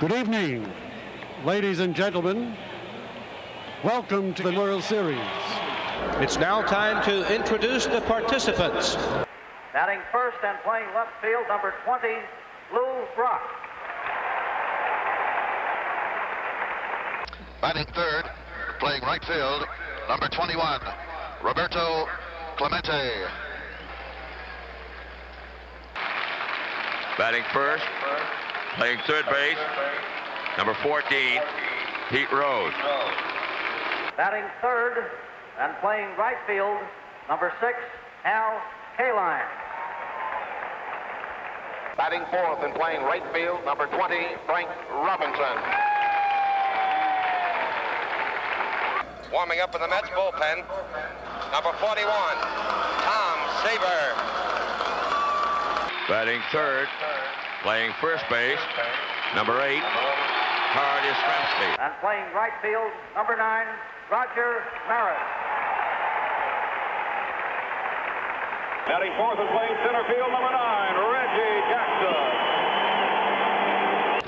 Good evening, ladies and gentlemen. Welcome to the World Series. It's now time to introduce the participants. Batting first and playing left field, number 20, Lou Brock. Batting third, playing right field, number 21, Roberto Clemente. Batting first, playing third base, number 14, Pete Rose. Batting third and playing right field, number 6, Al Kaline. Batting fourth and playing right field, number 20, Frank Robinson. Warming up in the Mets bullpen, number 41, Tom Seaver. Batting third, playing first base, number 8, Carl Yastrzemski. And playing right field, number 9, Roger Maris. Batting fourth and playing center field, number 9, Reggie Jackson.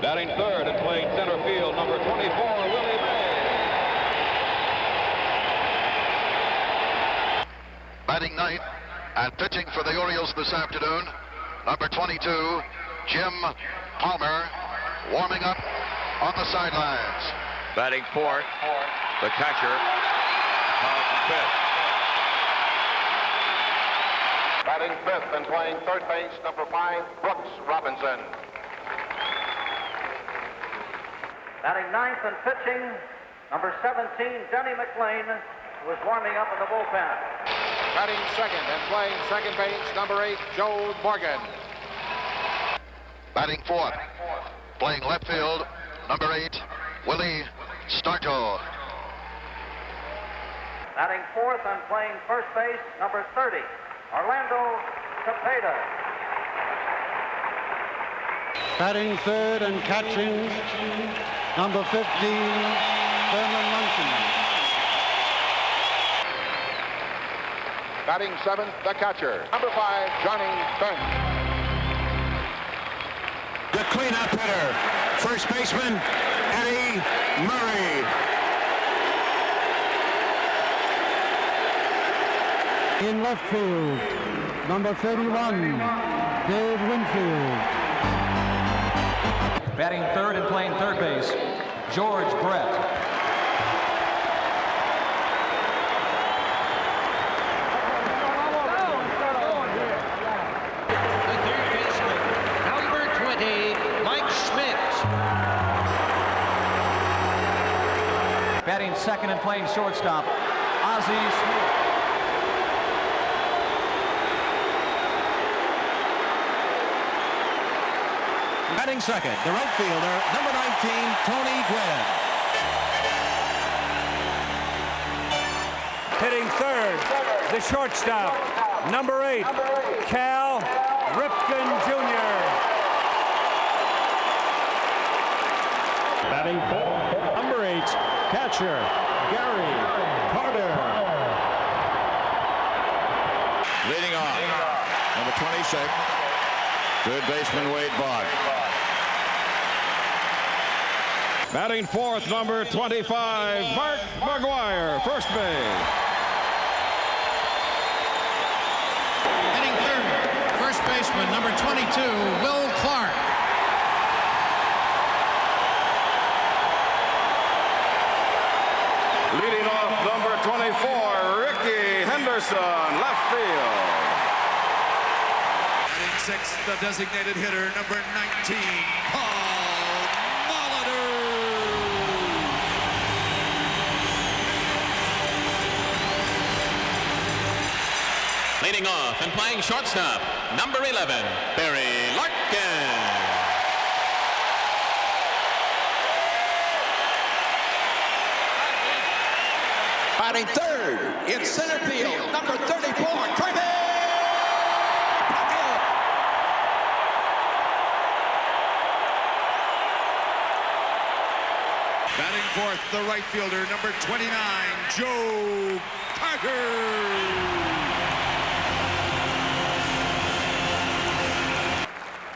Batting third and playing center field, number 24, Willie May. Batting ninth and pitching for the Orioles this afternoon, number 22, Jim Palmer, warming up on the sidelines. Batting fourth, the catcher, Carlton Fisk. Batting fifth and playing third base, number 5, Brooks Robinson. Batting ninth and pitching, number 17, Denny McLean, who was warming up in the bullpen. Batting second and playing second base, number 8, Joe Morgan. Batting fourth, playing left field, number 8, Willie Stargell. Batting fourth and playing first base, number 30, Orlando Cepeda. Batting third and catching, number 15, Thurman Munson. Batting seventh, the catcher, number 5, Johnny Bench. The cleanup hitter, first baseman, Eddie Murray. In left field, number 31, Dave Winfield. Batting third and playing third base, George Brett. The third baseman, number 20, Mike Schmidt. Batting second and playing shortstop, Ozzie Smith. Batting second, the right fielder, number 19, Tony Gwynn. Hitting third, the shortstop, number 8, Cal Ripken Jr. Batting fourth, number 8, catcher, Gary Carter. Leading off, number 26, third baseman Wade Boggs. Batting fourth, number 25, Mark McGuire, first base. Hitting third, first baseman, number 22, Will Clark. Leading off, number 24, Ricky Henderson, left field. Batting sixth, the designated hitter, number 19, Paul Molitor. Leading off and playing shortstop, number 11, Barry Larkin. Batting third, in center field, number 34, Kirby Puckett. Batting fourth, the right fielder, number 29, Joe Parker.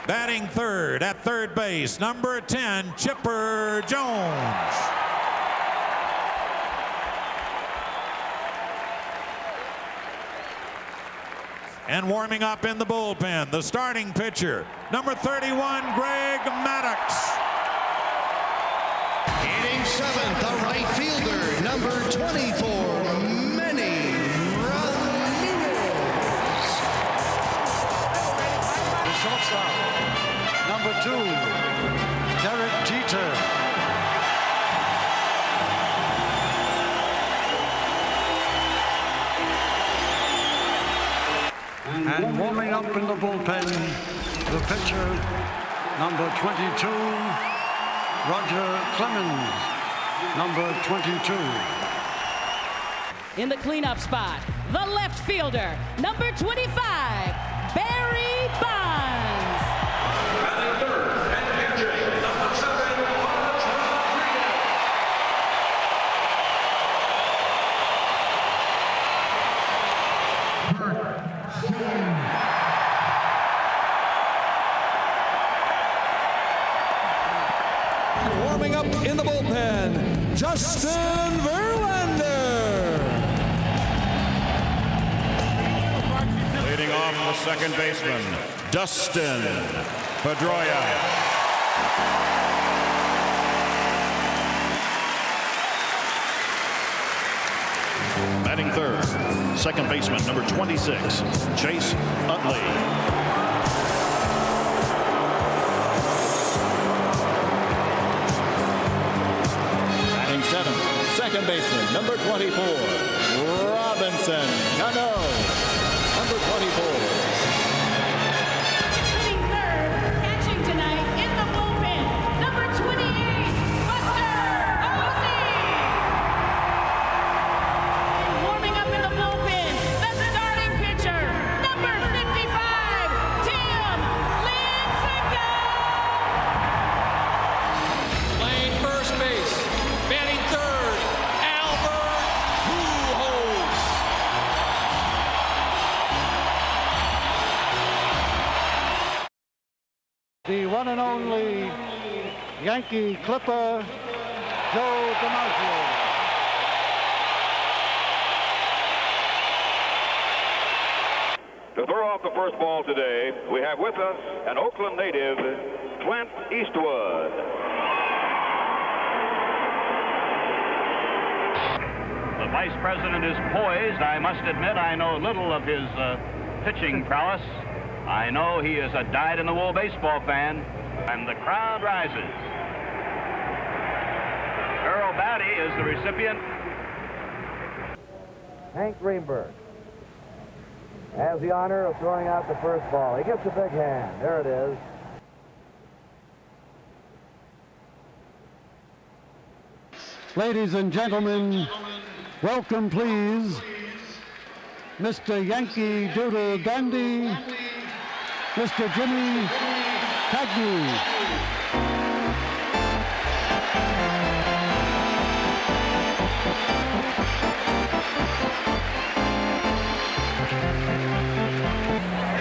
Batting third at third base, number 10, Chipper Jones. And warming up in the bullpen, the starting pitcher, number 31, Greg Maddux. Hitting seventh, the right fielder, number 24, Manny Ramirez. The shortstop, number 2, Derek Jeter. And warming up in the bullpen, the pitcher, number 22, Roger Clemens, number 22. In the cleanup spot, the left fielder, number 25, Barry Bonds. Batting third and catching, number 7, Warming up in the bullpen, Justin Verlander. leading off the second baseman, Dustin Pedroia. Batting third, second baseman, number 26, Chase Utley. Seventh, second baseman, number 24, Robinson Cano, number 24. Hitting third, catching tonight in the bullpen, number 28, Buster Posey. Warming up in the bullpen, the starting pitcher, number 55, Tim Lincecum. Playing first base, batting third, Albert Pujols. The one and only Yankee Clipper, Joe DiMaggio. To throw off the first ball today, we have with us an Oakland native, Clint Eastwood. The vice president is poised. I must admit I know little of his pitching prowess. I know he is a dyed-in-the-wool baseball fan, and the crowd rises. Earl Batty is the recipient. Hank Greenberg has the honor of throwing out the first ball. He gets a big hand. There it is. Ladies and gentlemen, welcome please, Mr. Yankee Doodle Dandy, Mr. Jimmy Cagney.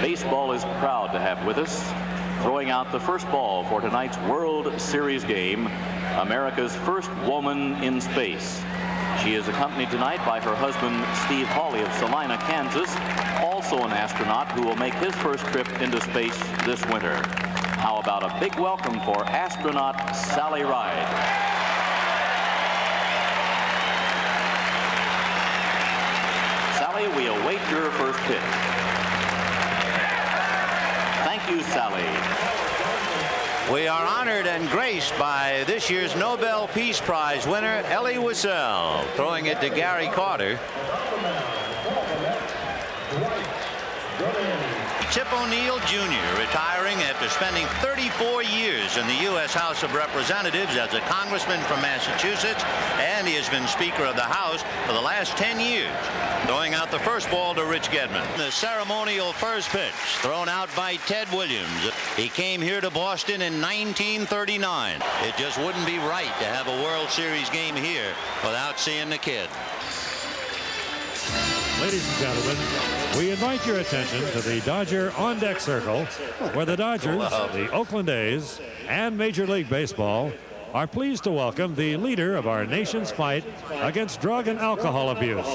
Baseball is proud to have with us, throwing out the first ball for tonight's World Series game, America's first woman in space. She is accompanied tonight by her husband, Steve Hawley of Salina, Kansas, also an astronaut who will make his first trip into space this winter. How about a big welcome for astronaut Sally Ride? Sally, we await your first pitch. Thank you, Sally. We are honored and graced by this year's Nobel Peace Prize winner, Elie Wiesel, throwing it to Gary Carter. Tip O'Neill Jr. retiring after spending 34 years in the U.S. House of Representatives as a congressman from Massachusetts, and he has been Speaker of the House for the last 10 years. Throwing out the first ball to Rich Gedman. The ceremonial first pitch thrown out by Ted Williams. He came here to Boston in 1939. It just wouldn't be right to have a World Series game here without seeing the kid. Ladies and gentlemen, we invite your attention to the Dodger on-deck circle, where the Dodgers, the Oakland A's, and Major League Baseball are pleased to welcome the leader of our nation's fight against drug and alcohol abuse.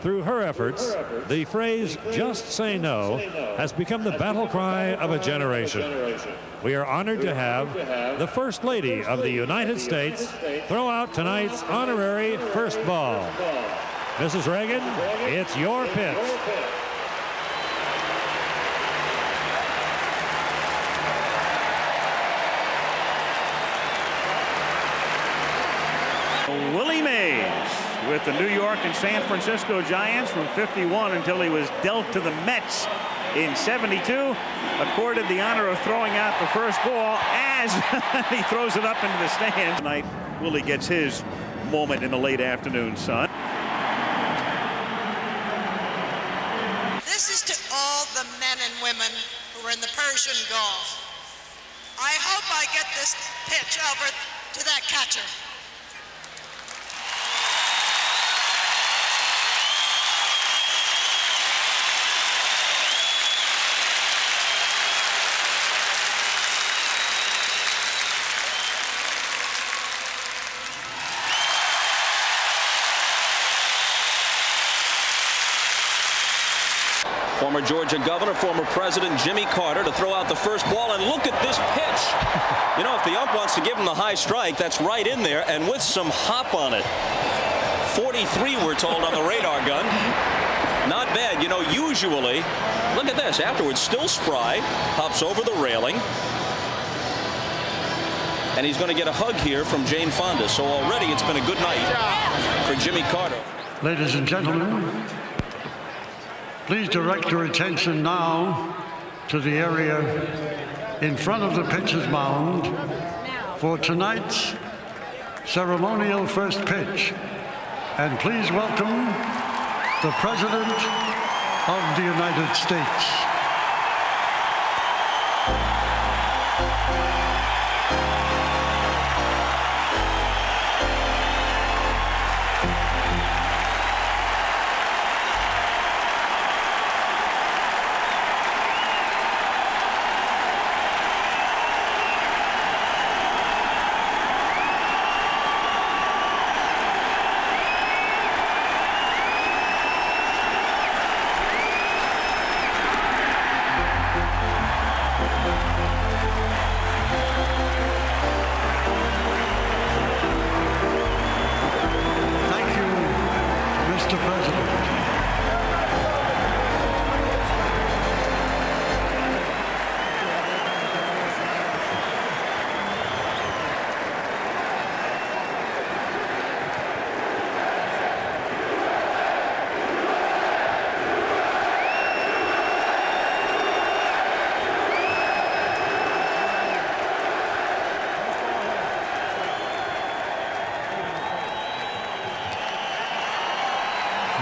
Through her efforts, the phrase, "just say no," has become the battle cry of a generation. We are honored to have the First Lady of the United States throw out tonight's honorary first ball. Mrs. Reagan, it's your pitch. Willie Mays with the New York and San Francisco Giants from 51 until he was dealt to the Mets in 72. Accorded the honor of throwing out the first ball as he throws it up into the stands. Tonight, Willie gets his moment in the late afternoon sun. This is to all the men and women who are in the Persian Gulf. I hope I get this pitch over to that catcher. Former Georgia governor, former President Jimmy Carter to throw out the first ball, and look at this pitch. You know, if the ump wants to give him the high strike, that's right in there, and with some hop on it. 43, we're told, on the radar gun. Not bad. You know, usually, look at this. Afterwards, still spry, hops over the railing. And he's going to get a hug here from Jane Fonda. So already it's been a good night for Jimmy Carter. Ladies and gentlemen, please direct your attention now to the area in front of the pitcher's mound for tonight's ceremonial first pitch. And please welcome the President of the United States.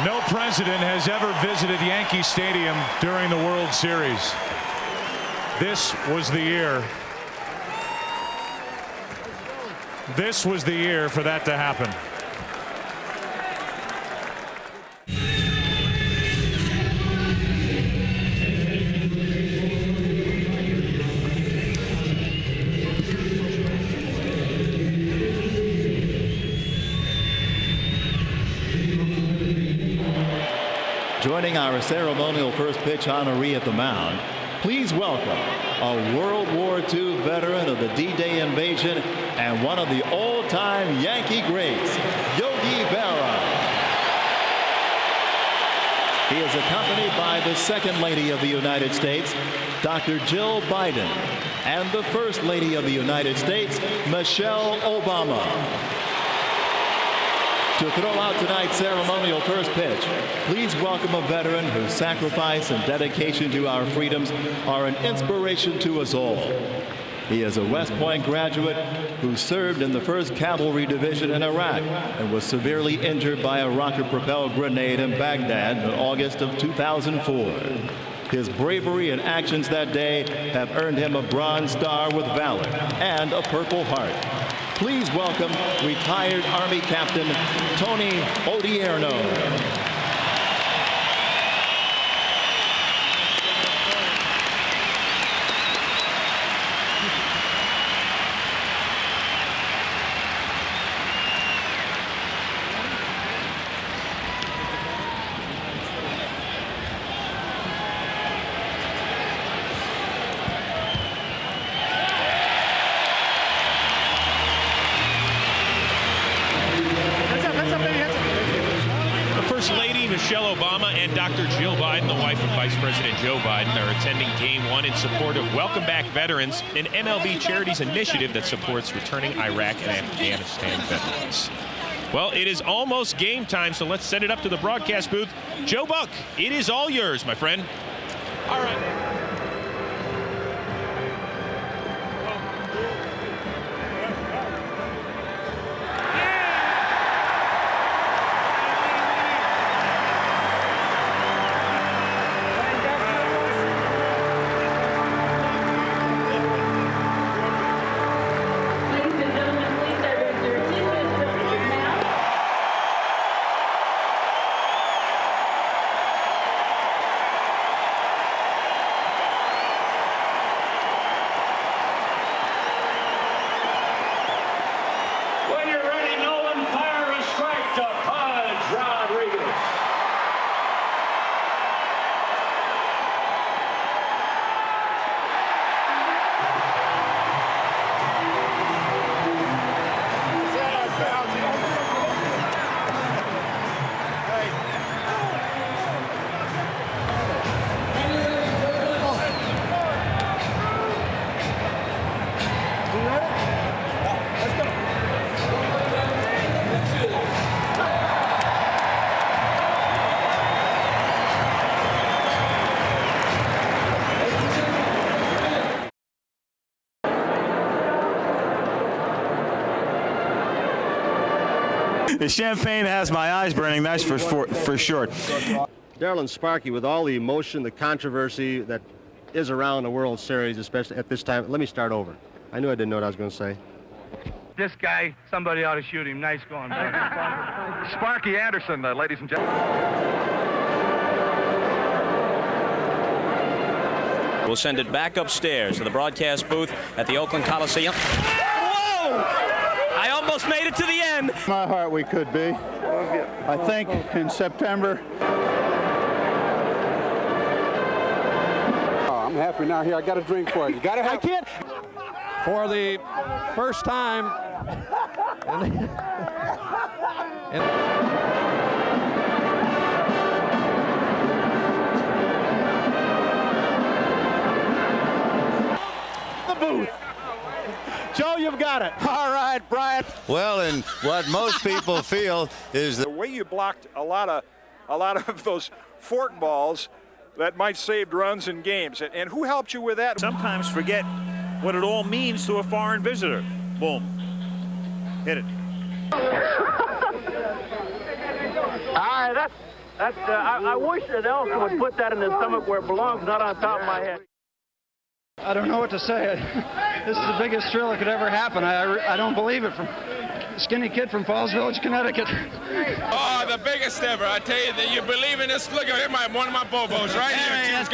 No president has ever visited Yankee Stadium during the World Series. This was the year. This was the year for that to happen. Joining our ceremonial first pitch honoree at the mound, please welcome a World War II veteran of the D-Day invasion and one of the all-time Yankee greats, Yogi Berra. He is accompanied by the Second Lady of the United States, Dr. Jill Biden, and the First Lady of the United States, Michelle Obama. To throw out tonight's ceremonial first pitch, please welcome a veteran whose sacrifice and dedication to our freedoms are an inspiration to us all. He is a West Point graduate who served in the 1st Cavalry Division in Iraq and was severely injured by a rocket-propelled grenade in Baghdad in August of 2004. His bravery and actions that day have earned him a Bronze Star with Valor and a Purple Heart. Please welcome retired Army Captain Tony Odierno. and Dr. Jill Biden, the wife of Vice President Joe Biden, are attending Game 1 in support of Welcome Back Veterans, an MLB Charities initiative that supports returning Iraq and Afghanistan veterans. Well, it is almost game time, so let's send it up to the broadcast booth. Joe Buck, it is all yours, my friend. All right. The champagne has my eyes burning, that's for sure. Darrell and Sparky, with all the emotion, the controversy that is around the World Series, especially at this time, let me start over. I knew I didn't know what I was going to say. This guy, somebody ought to shoot him. Nice going, buddy. Sparky Anderson, ladies and gentlemen. We'll send it back upstairs to the broadcast booth at the Oakland Coliseum. Whoa! I almost made it to the end. My heart, we could be. I think in September. Oh, I'm happy now. Here, I got a drink for you. You got to have. I can't. For the first time. The booth. Joe, you've got it. All right, Brian. Well, and what most people feel is the way you blocked a lot of those fork balls that might save runs in games. And who helped you with that? Sometimes forget what it all means to a foreign visitor. Boom. Hit it. All right, I wish that Elson would put that in his stomach where it belongs, not on top of my head. I don't know what to say. This is the biggest thrill that could ever happen. I don't believe it. From skinny kid from Falls Village, Connecticut. Oh, the biggest ever. I tell you that you believe in this. Look at one of my bobos right here. That's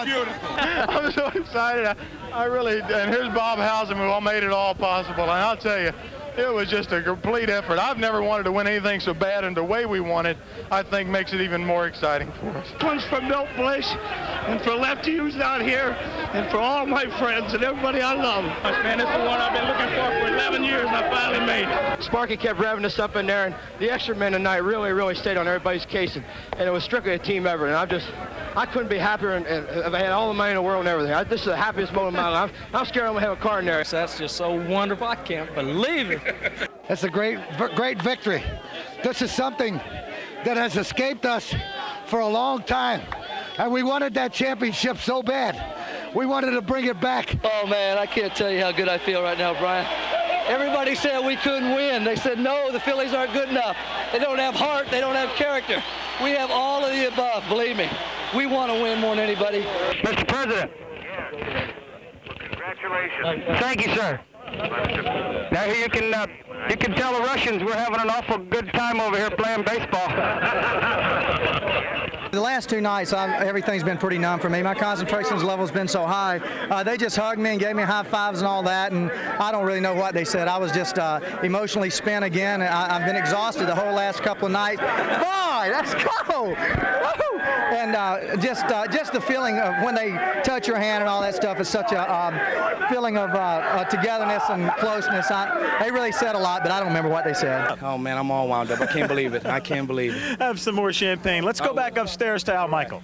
beautiful. I'm so excited. I really, and here's Bob Housen who made it all possible. And I'll tell you, it was just a complete effort. I've never wanted to win anything so bad, and the way we won it, I think, makes it even more exciting for us. One's for Milt Blish, and for Lefty who's out here, and for all my friends and everybody I love. Man, this is what I've been looking for 11 years, and I finally made it. Sparky kept revving us up in there, and the extra men tonight really stayed on everybody's case, and it was strictly a team effort, and I couldn't be happier, and I had all the money in the world and everything. This is the happiest moment of my life. I'm scared I'm going to have a car in there. That's just so wonderful. I can't believe it. It's a great victory. This is something that has escaped us for a long time, and we wanted that championship so bad. We wanted to bring it back. Oh, man, I can't tell you how good I feel right now, Brian. Everybody said we couldn't win. They said, no, the Phillies aren't good enough. They don't have heart. They don't have character. We have all of the above, believe me. We want to win more than anybody. Mr. President. Congratulations. Thank you, sir. Now you can tell the Russians we're having an awful good time over here playing baseball. The last two nights, everything's been pretty numb for me. My concentration level's been so high. They just hugged me and gave me high fives and all that, and I don't really know what they said. I was just emotionally spent again. I've been exhausted the whole last couple of nights. Boy, let's go! Woo! And And just the feeling of when they touch your hand and all that stuff is such a feeling of togetherness and closeness. They really said a lot, but I don't remember what they said. Oh, man, I'm all wound up. I can't believe it. I can't believe it. Have some more champagne. Let's go back upstairs to Al Michael.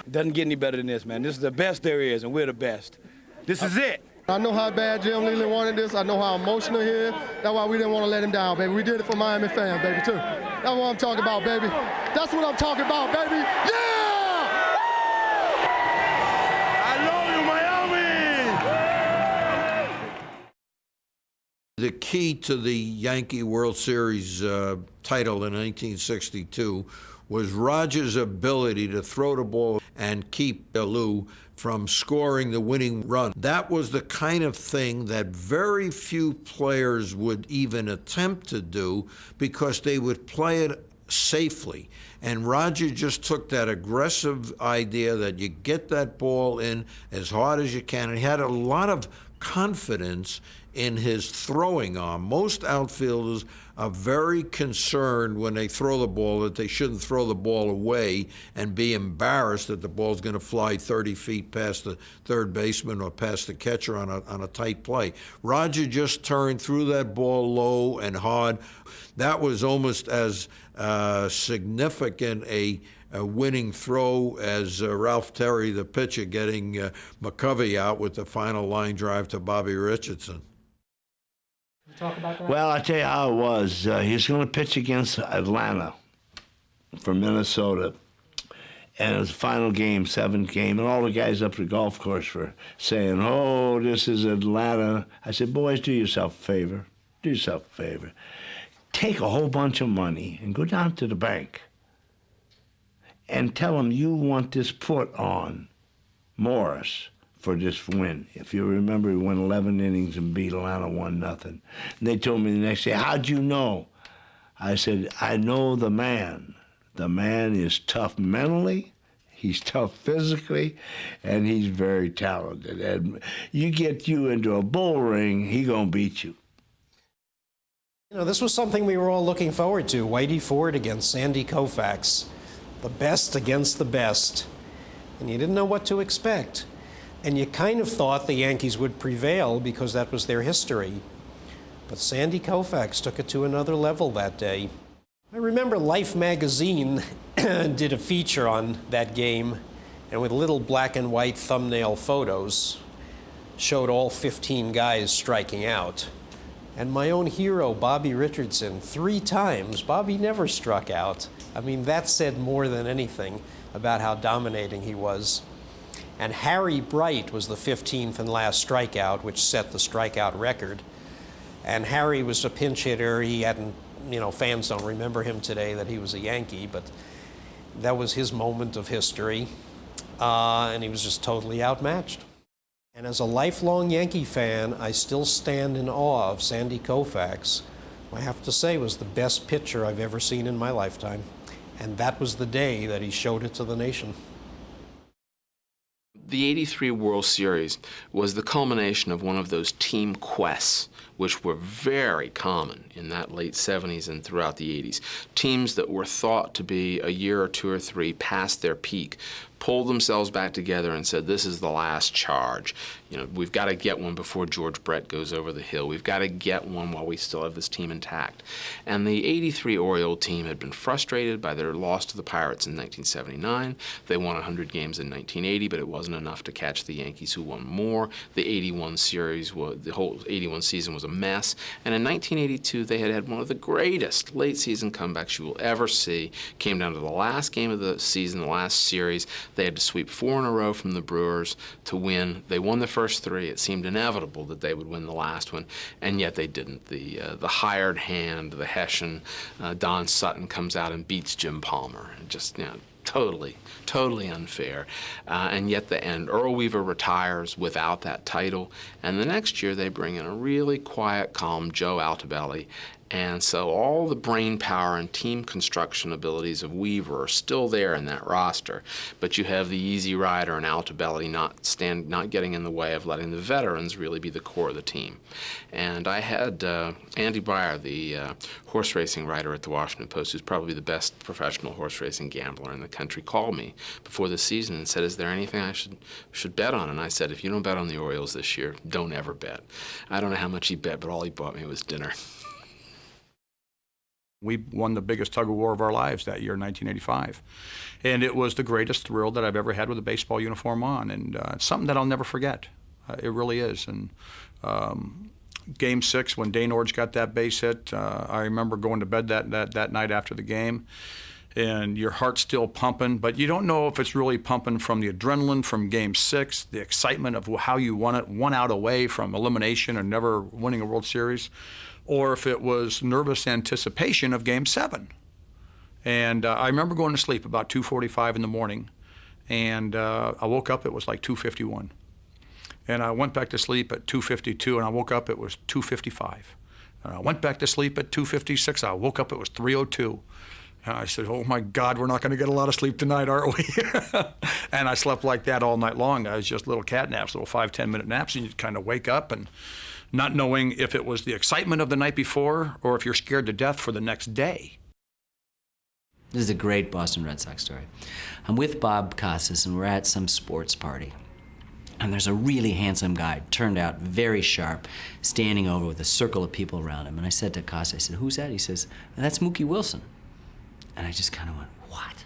Doesn't get any better than this, man. This is the best there is, and we're the best. This is it. I know how bad Jim Leyland wanted this. I know how emotional he is. That's why we didn't want to let him down, baby. We did it for Miami fans, baby, too. That's what I'm talking about, baby. That's what I'm talking about, baby. Yeah! I love you, Miami! The key to the Yankee World Series title in 1962 was Rogers' ability to throw the ball and keep Lou from scoring the winning run. That was the kind of thing that very few players would even attempt to do because they would play it safely. And Roger just took that aggressive idea that you get that ball in as hard as you can. And he had a lot of confidence in his throwing arm. Most outfielders are very concerned when they throw the ball that they shouldn't throw the ball away and be embarrassed that the ball's going to fly 30 feet past the third baseman or past the catcher on a tight play. Roger just turned through that ball low and hard. That was almost as significant a winning throw as Ralph Terry, the pitcher, getting McCovey out with the final line drive to Bobby Richardson. Talk about that? Well, I tell you how it was. He was going to pitch against Atlanta for Minnesota. And it was the final game, 7th game, and all the guys up at the golf course were saying, oh, this is Atlanta. I said, boys, do yourself a favor. Do yourself a favor. Take a whole bunch of money and go down to the bank and tell them you want this put on Morris for this win. If you remember, he won 11 innings and beat Atlanta 1-0. And they told me the next day, how'd you know? I said, I know the man. The man is tough mentally, he's tough physically, and he's very talented. And you get you into a bull ring, he gonna beat you. You know, this was something we were all looking forward to. Whitey Ford against Sandy Koufax. The best against the best. And you didn't know what to expect. And you kind of thought the Yankees would prevail because that was their history. But Sandy Koufax took it to another level that day. I remember Life magazine did a feature on that game, and with little black and white thumbnail photos, showed all 15 guys striking out. And my own hero, Bobby Richardson, 3 times, Bobby never struck out. I mean, that said more than anything about how dominating he was. And Harry Bright was the 15th and last strikeout, which set the strikeout record. And Harry was a pinch hitter. He hadn't, you know, fans don't remember him today that he was a Yankee, but that was his moment of history. And he was just totally outmatched. And as a lifelong Yankee fan, I still stand in awe of Sandy Koufax. I have to say, was the best pitcher I've ever seen in my lifetime. And that was the day that he showed it to the nation. The '83 World Series was the culmination of one of those team quests, which were very common in that late 70s and throughout the 80s. Teams that were thought to be a year or 2 or 3 past their peak pulled themselves back together and said, this is the last charge. You know, we've got to get one before George Brett goes over the hill. We've got to get one while we still have this team intact. And the '83 Oriole team had been frustrated by their loss to the Pirates in 1979. They won 100 games in 1980, but it wasn't enough to catch the Yankees, who won more. The '81 series, the whole '81 season was a mess. And in 1982, they had one of the greatest late-season comebacks you will ever see. Came down to the last game of the season, the last series. They had to sweep 4 in a row from the Brewers to win. They won the first 3. It seemed inevitable that they would win the last one, and yet they didn't. The hired hand, the Hessian, Don Sutton, comes out and beats Jim Palmer. And just, you know, totally unfair. And yet Earl Weaver retires without that title. And the next year they bring in a really quiet, calm Joe Altobelli. And so all the brain power and team construction abilities of Weaver are still there in that roster, but you have the Easy Rider and Altobelli not getting in the way of letting the veterans really be the core of the team. And I had Andy Beyer, the horse racing writer at the Washington Post, who's probably the best professional horse racing gambler in the country, called me before the season and said, "Is there anything I should bet on?" And I said, "If you don't bet on the Orioles this year, don't ever bet." I don't know how much he bet, but all he bought me was dinner. We won the biggest tug of war of our lives that year, 1985. And it was the greatest thrill that I've ever had with a baseball uniform on. And it's something that I'll never forget. It really is. And Game 6, when Dane Ordge got that base hit, I remember going to bed that night after the game. And your heart's still pumping, but you don't know if it's really pumping from the adrenaline from Game 6, the excitement of how you won it, 1 out away from elimination and never winning a World Series, or if it was nervous anticipation of Game 7. And I remember going to sleep about 2:45 in the morning, and I woke up, it was like 2:51. And I went back to sleep at 2:52, and I woke up, it was 2:55. And I went back to sleep at 2:56, I woke up, it was 3:02. And I said, "Oh my God, we're not going to get a lot of sleep tonight, aren't we?" And I slept like that all night long. I was just little cat naps, little 5-10 minute naps, and you kind of wake up and not knowing if it was the excitement of the night before or if you're scared to death for the next day. This is a great Boston Red Sox story. I'm with Bob Costas, and we're at some sports party. And there's a really handsome guy, turned out very sharp, standing over with a circle of people around him. And I said to Costas, I said, "Who's that?" He says, "That's Mookie Wilson." And I just kind of went, "What?"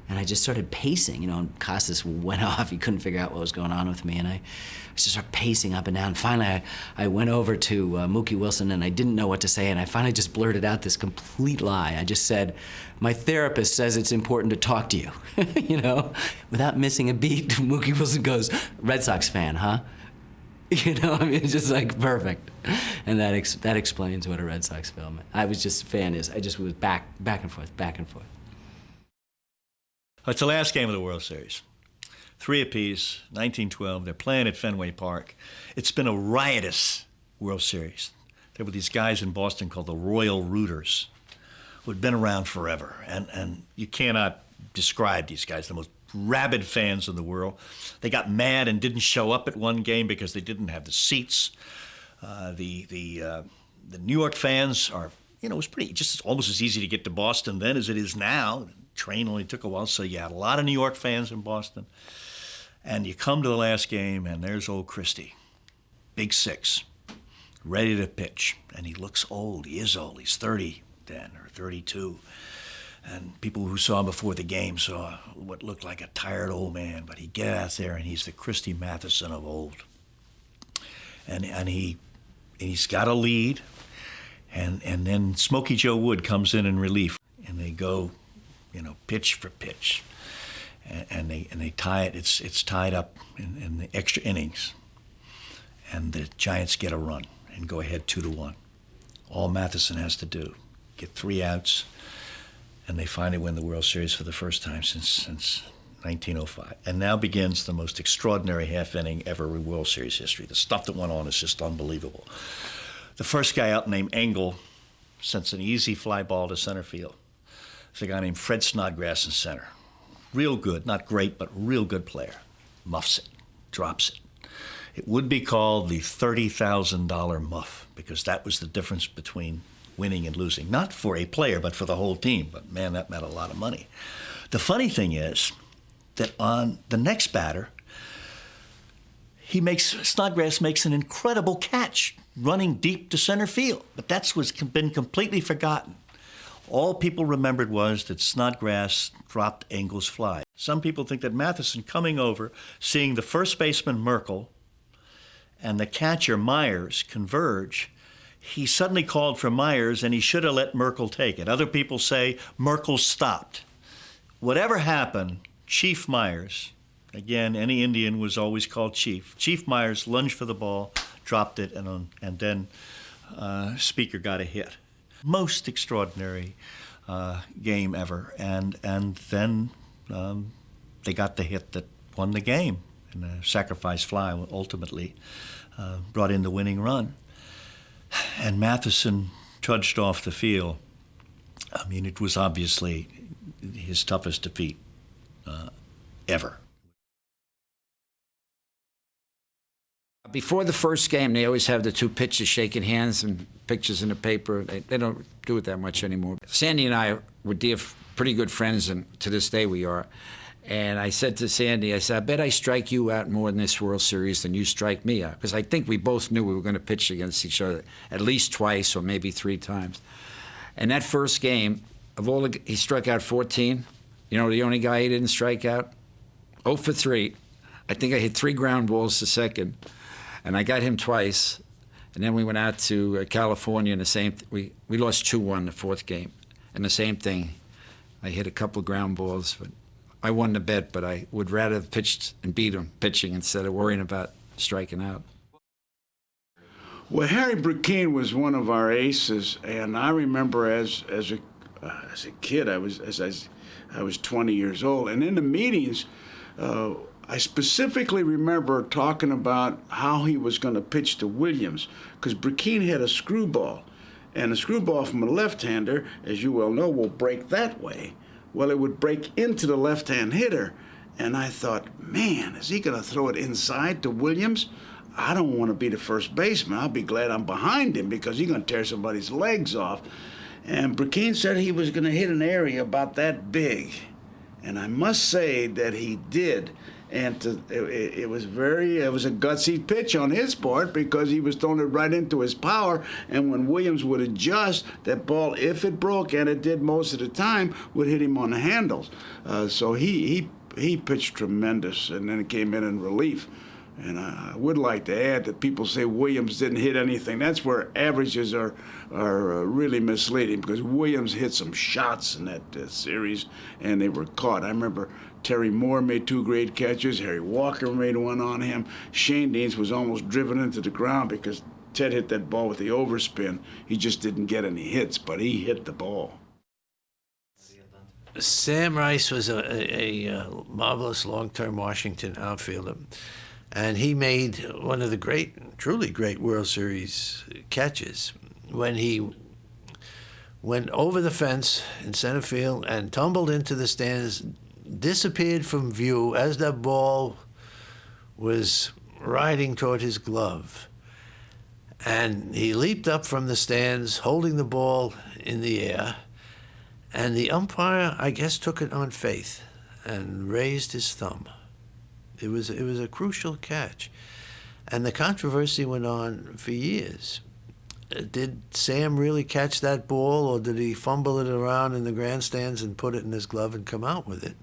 And I just started pacing, and Costas went off. He couldn't figure out what was going on with me. And I just started pacing up and down. Finally, I went over to Mookie Wilson, and I didn't know what to say. And I finally just blurted out this complete lie. I just said, "My therapist says it's important to talk to you." Without missing a beat, Mookie Wilson goes, "Red Sox fan, huh?" It's just like perfect. And that explains what a Red Sox film. I was just a fan is. I just was back and forth. It's the last game of the World Series. 3 apiece, 1912. They're playing at Fenway Park. It's been a riotous World Series. There were these guys in Boston called the Royal Rooters who had been around forever. And you cannot describe these guys, the most rabid fans in the world. They got mad and didn't show up at one game because they didn't have the seats. The New York fans are, it was just almost as easy to get to Boston then as it is now. The train only took a while, so you had a lot of New York fans in Boston. And you come to the last game, and there's old Christie, big 6, ready to pitch. And he looks old. He is old. He's 30 then, or 32. And people who saw him before the game saw what looked like a tired old man. But he gets out there, and he's the Christy Matheson of old. And he's got a lead. And then Smokey Joe Wood comes in relief. And they go, pitch for pitch. And they tie it. It's tied up in the extra innings. And the Giants get a run and go ahead 2-1. All Matheson has to do, get 3 outs, and they finally win the World Series for the first time since 1905. And now begins the most extraordinary half inning ever in World Series history. The stuff that went on is just unbelievable. The first guy out named Engel sends an easy fly ball to center field. There's a guy named Fred Snodgrass in center. Real good, not great, but real good player. Muffs it, drops it. It would be called the $30,000 muff because that was the difference between winning and losing. Not for a player, but for the whole team. But man, that meant a lot of money. The funny thing is that on the next batter, Snodgrass makes an incredible catch running deep to center field. But that's what's been completely forgotten. All people remembered was that Snodgrass dropped Engel's fly. Some people think that Matheson coming over, seeing the first baseman Merkel and the catcher Myers converge, he suddenly called for Myers and he should have let Merkel take it. Other people say Merkel stopped. Whatever happened, Chief Myers, again, any Indian was always called Chief. Chief Myers lunged for the ball, dropped it, and then Speaker got a hit. Most extraordinary game ever. And then they got the hit that won the game. And the sacrifice fly ultimately brought in the winning run. And Matheson trudged off the field, I mean, it was obviously his toughest defeat ever. Before the first game, they always have the two pitchers shaking hands and pictures in the paper. They don't do it that much anymore. Sandy and I were pretty good friends, and to this day we are. And I said to Sandy, I said, I bet I strike you out more in this World Series than you strike me out. Because I think we both knew we were going to pitch against each other at least twice or maybe 3 times. And that first game, he struck out 14. You know, the only guy he didn't strike out? 0 for 3. I think I hit 3 ground balls to second. And I got him twice, and then we went out to California, and we lost 2-1 the 4th game. And the same thing, I hit a couple of ground balls, but I won the bet, but I would rather have pitched and beat him pitching instead of worrying about striking out. Well, Harry Brecheen was one of our aces, and I remember as a kid, I was 20 years old, and in the meetings, I specifically remember talking about how he was going to pitch to Williams, because Brecheen had a screwball, and a screwball from a left-hander, as you well know, will break that way. Well, it would break into the left-hand hitter, and I thought, man, is he going to throw it inside to Williams? I don't want to be the first baseman. I'll be glad I'm behind him because he's going to tear somebody's legs off. And Brecheen said he was going to hit an area about that big, and I must say that he did. And it was a gutsy pitch on his part because he was throwing it right into his power. And when Williams would adjust, that ball, if it broke, and it did most of the time, would hit him on the handles. So he pitched tremendous, and then it came in relief. And I would like to add that people say Williams didn't hit anything. That's where averages are really misleading, because Williams hit some shots in that series, and they were caught. I remember Terry Moore made 2 great catches. Harry Walker made one on him. Shane Deans was almost driven into the ground because Ted hit that ball with the overspin. He just didn't get any hits, but he hit the ball. Sam Rice was a marvelous long-term Washington outfielder, and he made one of the truly great World Series catches when he went over the fence in center field and tumbled into the stands, disappeared from view as that ball was riding toward his glove. And he leaped up from the stands, holding the ball in the air, and the umpire, I guess, took it on faith and raised his thumb. It was a crucial catch. And the controversy went on for years. Did Sam really catch that ball, or did he fumble it around in the grandstands and put it in his glove and come out with it?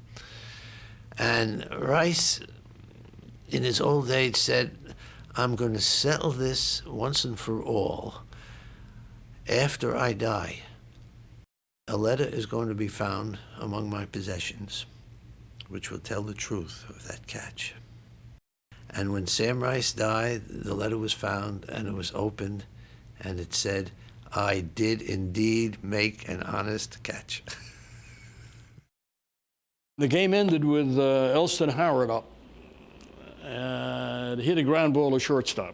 And Rice, in his old age, said, I'm going to settle this once and for all. After I die, a letter is going to be found among my possessions, which will tell the truth of that catch. And when Sam Rice died, the letter was found, and it was opened, and it said, I did indeed make an honest catch. The game ended with Elston Howard up. He hit a ground ball to shortstop.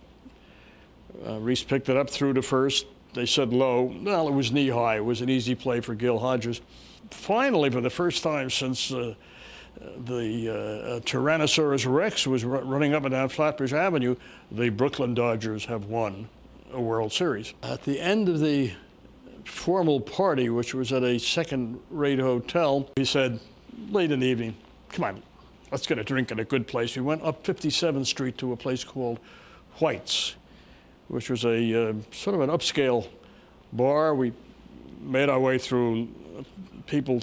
Reese picked it up through to first. They said low. Well, it was knee high. It was an easy play for Gil Hodges. Finally, for the first time since the Tyrannosaurus Rex was running up and down Flatbush Avenue, the Brooklyn Dodgers have won a World Series. At the end of the formal party, which was at a second-rate hotel, he said, late in the evening, come on, let's get a drink at a good place. We went up 57th Street to a place called White's, which was a sort of an upscale bar. We made our way through people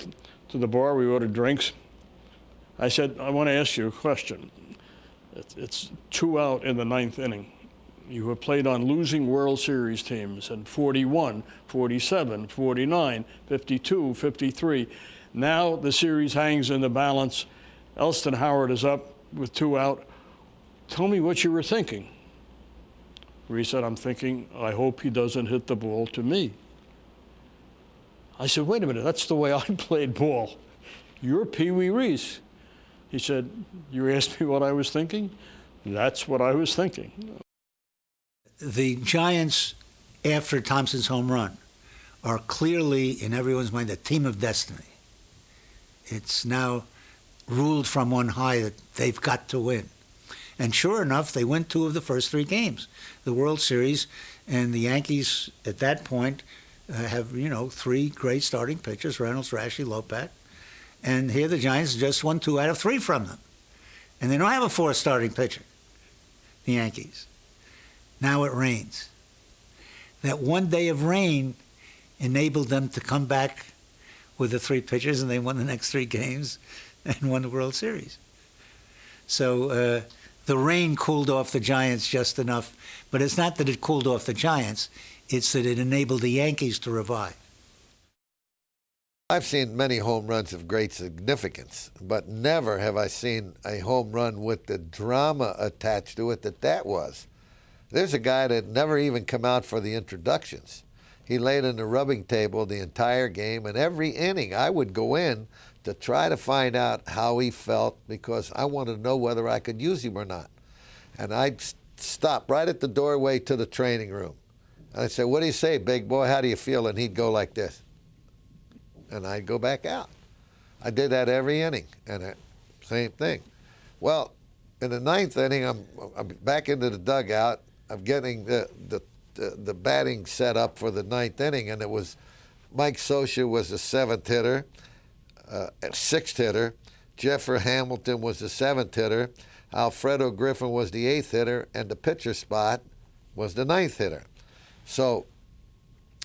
to the bar. We ordered drinks. I said, I want to ask you a question. It's 2 out in the 9th inning. You have played on losing World Series teams in 41, 47, 49, 52, 53. Now the series hangs in the balance. Elston Howard is up with 2 out. Tell me what you were thinking. Reese said, I'm thinking, I hope he doesn't hit the ball to me. I said, wait a minute, that's the way I played ball. You're Pee Wee Reese. He said, you asked me what I was thinking? That's what I was thinking. The Giants, after Thompson's home run, are clearly, in everyone's mind, a team of destiny. It's now ruled from on high that they've got to win. And sure enough, they win 2 of the first 3 games, the World Series, and the Yankees at that point have, 3 great starting pitchers, Reynolds, Rashi, Lopez, and here the Giants just won 2 out of 3 from them. And they don't have a 4th starting pitcher, the Yankees. Now it rains. That one day of rain enabled them to come back with the 3 pitchers, and they won the next 3 games and won the World Series. So the rain cooled off the Giants just enough, but it's not that it cooled off the Giants, it's that it enabled the Yankees to revive. I've seen many home runs of great significance, but never have I seen a home run with the drama attached to it that was. There's a guy that never even come out for the introductions. He laid on the rubbing table the entire game, and every inning I would go in to try to find out how he felt because I wanted to know whether I could use him or not. And I'd stop right at the doorway to the training room. And I'd say, "What do you say, big boy? How do you feel?" And he'd go like this. And I'd go back out. I did that every inning, and same thing. Well, in the 9th inning, I'm back into the dugout. I'm getting the batting set up for the 9th inning, and it was Mike Scioscia was the 7th hitter, 6th hitter. Jeffrey Hamilton was the 7th hitter. Alfredo Griffin was the 8th hitter, and the pitcher spot was the 9th hitter. So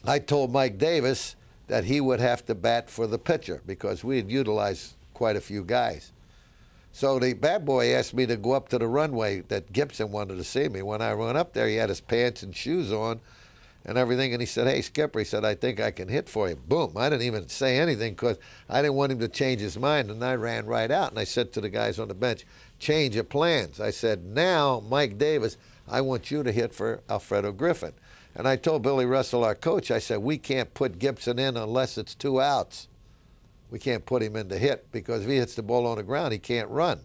I told Mike Davis that he would have to bat for the pitcher because we had utilized quite a few guys. So the bat boy asked me to go up to the runway that Gibson wanted to see me. When I went up there, he had his pants and shoes on and everything, and he said, "Hey, Skipper," he said, "I think I can hit for you." Boom. I didn't even say anything because I didn't want him to change his mind, and I ran right out, and I said to the guys on the bench, "Change your plans." I said, "Now, Mike Davis, I want you to hit for Alfredo Griffin." And I told Billy Russell, our coach, I said, "We can't put Gibson in unless it's 2 outs. We can't put him in to hit because if he hits the ball on the ground, he can't run."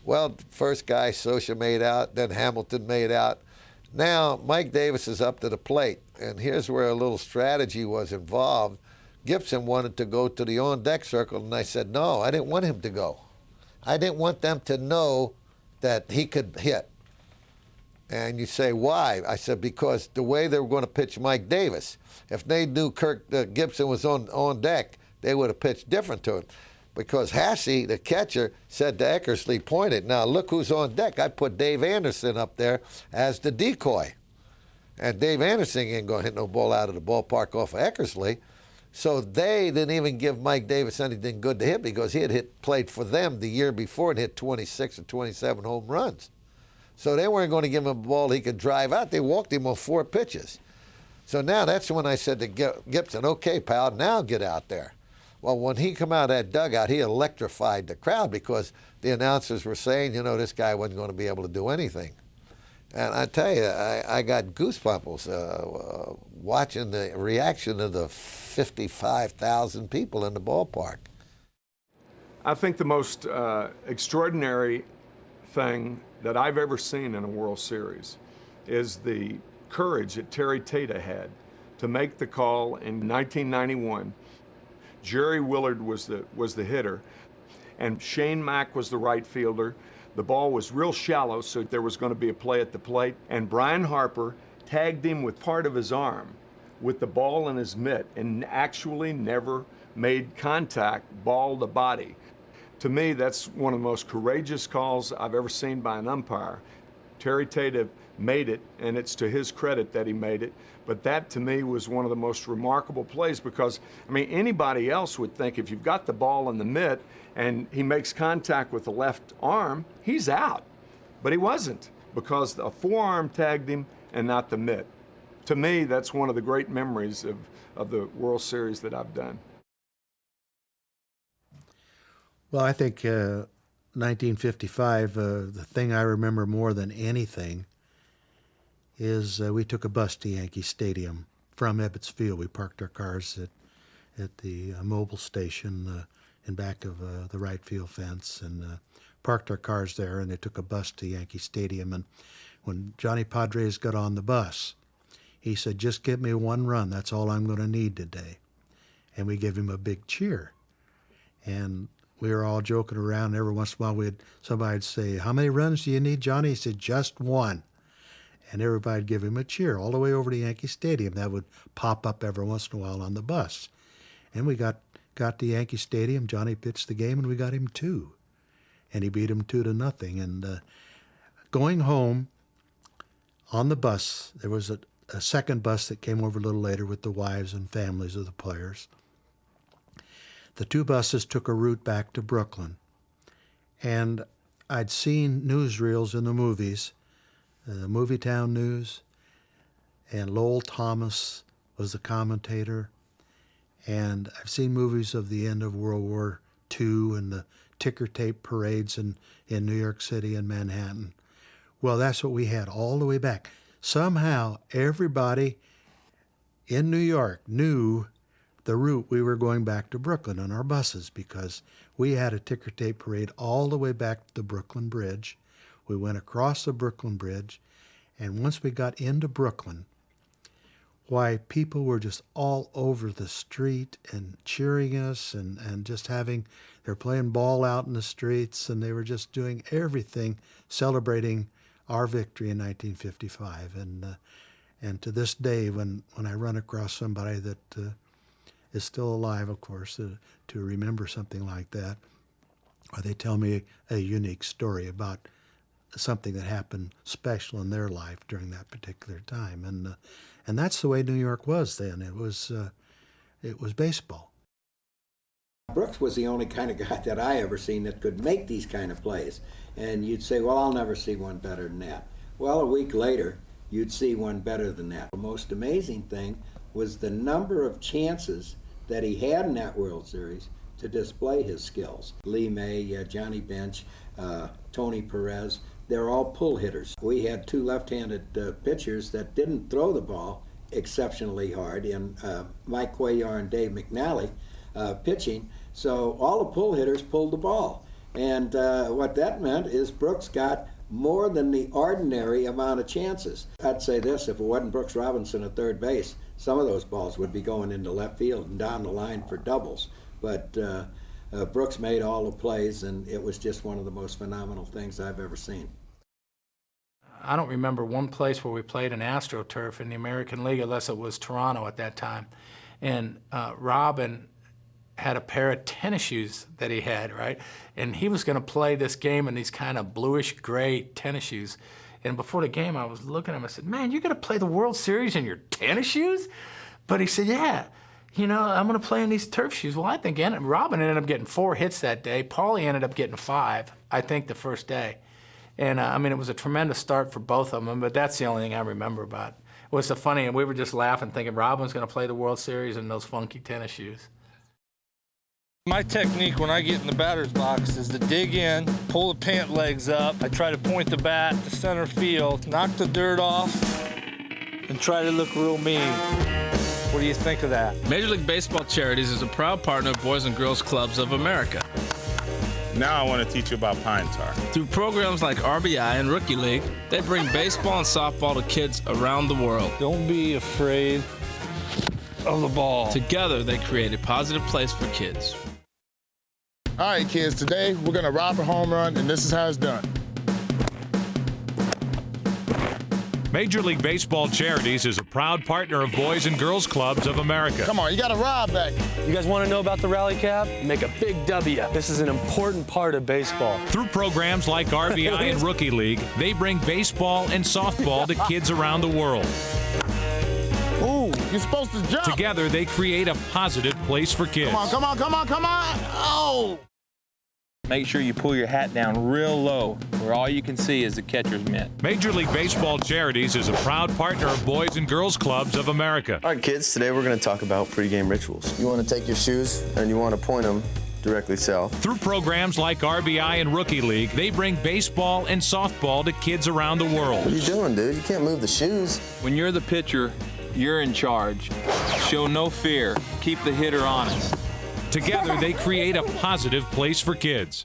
Well, first guy, Scioscia made out, then Hamilton made out. Now, Mike Davis is up to the plate, and here's where a little strategy was involved. Gibson wanted to go to the on-deck circle, and I said, no, I didn't want him to go. I didn't want them to know that he could hit. And you say, why? I said, because the way they were going to pitch Mike Davis, if they knew Gibson was on deck, they would have pitched different to him. Because Hasse, the catcher, said to Eckersley, pointed, "Now look who's on deck." I put Dave Anderson up there as the decoy. And Dave Anderson ain't going to hit no ball out of the ballpark off of Eckersley. So they didn't even give Mike Davis anything good to hit because he had played for them the year before and hit 26 or 27 home runs. So they weren't going to give him a ball he could drive out. They walked him on 4 pitches. So now that's when I said to Gibson, "Okay, pal, now get out there." Well, when he come out of that dugout, he electrified the crowd because the announcers were saying, this guy wasn't going to be able to do anything. And I tell you, I got goosebumps watching the reaction of the 55,000 people in the ballpark. I think the most extraordinary thing that I've ever seen in a World Series is the courage that Terry Tata had to make the call in 1991. Jerry Willard was the hitter, and Shane Mack was the right fielder. The ball was real shallow, so there was going to be a play at the plate, and Brian Harper tagged him with part of his arm with the ball in his mitt and actually never made contact, ball to body. To me, that's one of the most courageous calls I've ever seen by an umpire. Terry Tata made it, and it's to his credit that he made it. But that, to me, was one of the most remarkable plays because, anybody else would think if you've got the ball in the mitt and he makes contact with the left arm, he's out. But he wasn't because a forearm tagged him and not the mitt. To me, that's one of the great memories of the World Series that I've done. Well, I think 1955, the thing I remember more than anything is we took a bus to Yankee Stadium from Ebbets Field. We parked our cars at the mobile station in back of the right field fence and parked our cars there, and they took a bus to Yankee Stadium. And when Johnny Padres got on the bus, He said, just give me one run. That's all I'm going to need today. And we gave him a big cheer. And we were all joking around. Every once in a while, somebody would say, how many runs do you need, Johnny? He said, just one. And everybody would give him a cheer all the way over to Yankee Stadium. That would pop up every once in a while on the bus. And we got to Yankee Stadium. Johnny pitched the game, and we got him 2. And he beat him 2-0. And going home on the bus, there was a second bus that came over a little later with the wives and families of the players. The 2 buses took a route back to Brooklyn. And I'd seen newsreels in the movies, Movietown News, and Lowell Thomas was the commentator. And I've seen movies of the end of World War II and the ticker tape parades in New York City and Manhattan. Well, that's what we had all the way back. Somehow, everybody in New York knew the route we were going back to Brooklyn on our buses, because we had a ticker tape parade all the way back to the Brooklyn Bridge. We went across the Brooklyn Bridge, and once we got into Brooklyn, why, people were just all over the street and cheering us and just they're playing ball out in the streets, and they were just doing everything celebrating our victory in 1955. And to this day, when I run across somebody that is still alive, of course, to remember something like that, or they tell me a unique story about something that happened special in their life during that particular time. And that's the way New York was then. It was baseball. Brooks was the only kind of guy that I ever seen that could make these kind of plays. And you'd say, well, I'll never see one better than that. Well, a week later, you'd see one better than that. The most amazing thing was the number of chances that he had in that World Series to display his skills. Lee May, Johnny Bench, Tony Perez, they're all pull hitters. We had 2 left-handed pitchers that didn't throw the ball exceptionally hard, in Mike Cuellar and Dave McNally pitching. So all the pull hitters pulled the ball. And what that meant is Brooks got more than the ordinary amount of chances. I'd say this, if it wasn't Brooks Robinson at third base, some of those balls would be going into left field and down the line for doubles. But Brooks made all the plays, and it was just one of the most phenomenal things I've ever seen. I don't remember one place where we played an AstroTurf in the American League, unless it was Toronto at that time. And Robin had a pair of tennis shoes that he had, right? And he was going to play this game in these kind of bluish gray tennis shoes. And before the game, I was looking at him, I said, man, you're going to play the World Series in your tennis shoes? But he said, yeah, I'm going to play in these turf shoes. Well, I think Robin ended up getting 4 hits that day. Paulie ended up getting 5, I think, the first day. And, it was a tremendous start for both of them, but that's the only thing I remember about it. It was so funny, and we were just laughing, thinking Robin's going to play the World Series in those funky tennis shoes. My technique when I get in the batter's box is to dig in, pull the pant legs up. I try to point the bat to center field, knock the dirt off, and try to look real mean. What do you think of that? Major League Baseball Charities is a proud partner of Boys and Girls Clubs of America. Now I want to teach you about pine tar. Through programs like RBI and Rookie League, they bring baseball and softball to kids around the world. Don't be afraid of the ball. Together, they create a positive place for kids. All right, kids, today we're going to rob a home run, and this is how it's done. Major League Baseball Charities is a proud partner of Boys and Girls Clubs of America. Come on, you got to rob back. You guys want to know about the Rally Cab? Make a big W. This is an important part of baseball. Through programs like RBI and Rookie League, they bring baseball and softball to kids around the world. Ooh, you're supposed to jump. Together, they create a positive place for kids. Come on, come on, come on, come on. Oh! Make sure you pull your hat down real low, where all you can see is the catcher's mitt. Major League Baseball Charities is a proud partner of Boys and Girls Clubs of America. All right, kids, today we're going to talk about pregame rituals. You want to take your shoes and you want to point them directly south. Through programs like RBI and Rookie League, they bring baseball and softball to kids around the world. What are you doing, dude? You can't move the shoes. When you're the pitcher, you're in charge. Show no fear. Keep the hitter honest. Together, they create a positive place for kids.